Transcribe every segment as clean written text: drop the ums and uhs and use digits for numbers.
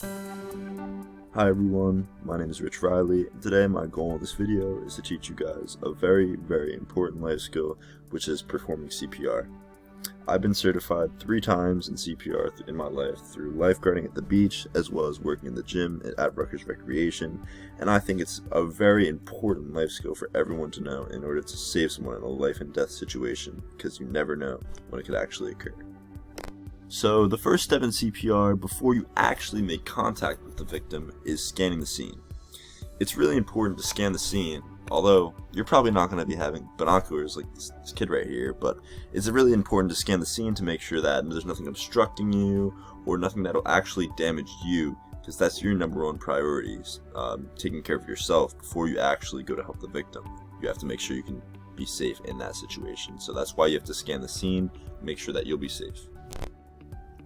Hi everyone, my name is Rich Riley, and today my goal in this video is to teach you guys a very important life skill, which is performing CPR. I've been certified 3 times in CPR in my life through lifeguarding at the beach as well as working in the gym at Rutgers Recreation, and I think it's a very important life skill for everyone to know in order to save someone in a life and death situation, because you never know when it could actually occur. So the first step in CPR before you actually make contact with the victim is scanning the scene. It's really important to scan the scene, although you're probably not going to be having binoculars like this kid right here, but it's really important to scan the scene to make sure that there's nothing obstructing you or nothing that will actually damage you, because that's your #1 priorities, taking care of yourself before you actually go to help the victim. You have to make sure you can be safe in that situation, so that's why you have to scan the scene, make sure that you'll be safe.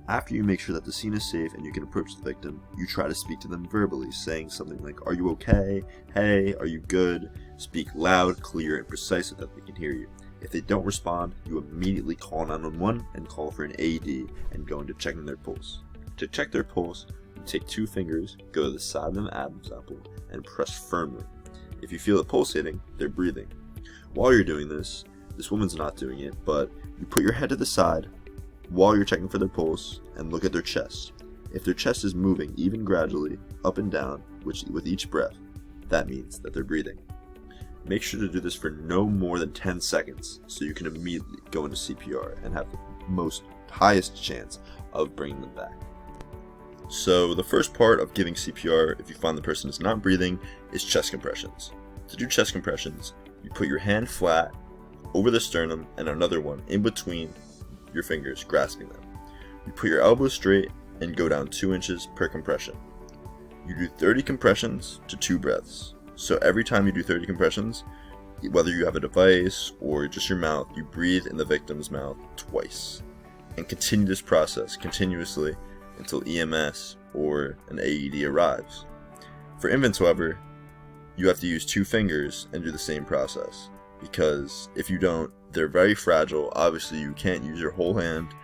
After you make sure that the scene is safe and you can approach the victim, you try to speak to them verbally, saying something like, "Are you okay? Hey, are you good?" Speak loud, clear, and precise so that they can hear you. If they don't respond, you immediately call 911 and call for an AED and go into checking their pulse. To check their pulse, you take 2 fingers, go to the side of an Adam's apple, and press firmly. If you feel it pulsating, they're breathing. While you're doing this woman's not doing it, but you put your head to the side while you're checking for their pulse and look at their chest. If their chest is moving even gradually up and down with each breath, that means that they're breathing. Make sure to do this for no more than 10 seconds so you can immediately go into CPR and have the highest chance of bringing them back. So the first part of giving CPR, if you find the person is not breathing, is chest compressions. To do chest compressions, you put your hand flat over the sternum and another one in between your fingers, grasping them. You put your elbows straight and go down 2 inches per compression. You do 30 compressions to 2 breaths. So every time you do 30 compressions, whether you have a device or just your mouth, you breathe in the victim's mouth twice. And continue this process continuously until EMS or an AED arrives. For infants, however, you have to use 2 fingers and do the same process, because if you don't, they're very fragile. Obviously you can't use your whole hand,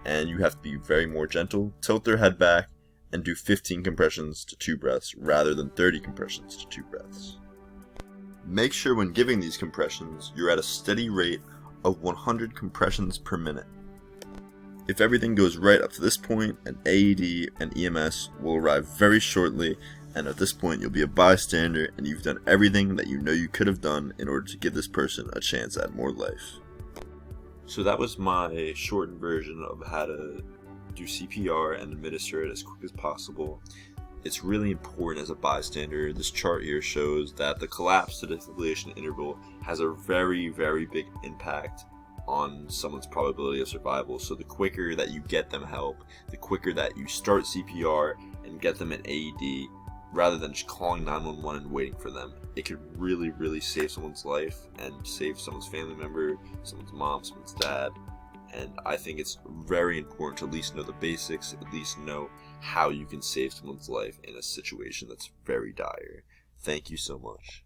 and you have to be very more gentle, tilt their head back, and do 15 compressions to 2 breaths rather than 30 compressions to 2 breaths. Make sure when giving these compressions you're at a steady rate of 100 compressions per minute. If everything goes right up to this point, an AED and EMS will arrive very shortly, and at this point you'll be a bystander and you've done everything that you know you could have done in order to give this person a chance at more life. So that was my shortened version of how to do CPR and administer it as quick as possible. It's really important as a bystander. This chart here shows that the collapse to defibrillation interval has a very big impact on someone's probability of survival. So the quicker that you get them help, the quicker that you start CPR and get them an AED, rather than just calling 911 and waiting for them, it could really save someone's life and save someone's family member, someone's mom, someone's dad. And I think it's very important to at least know the basics, at least know how you can save someone's life in a situation that's very dire. Thank you so much.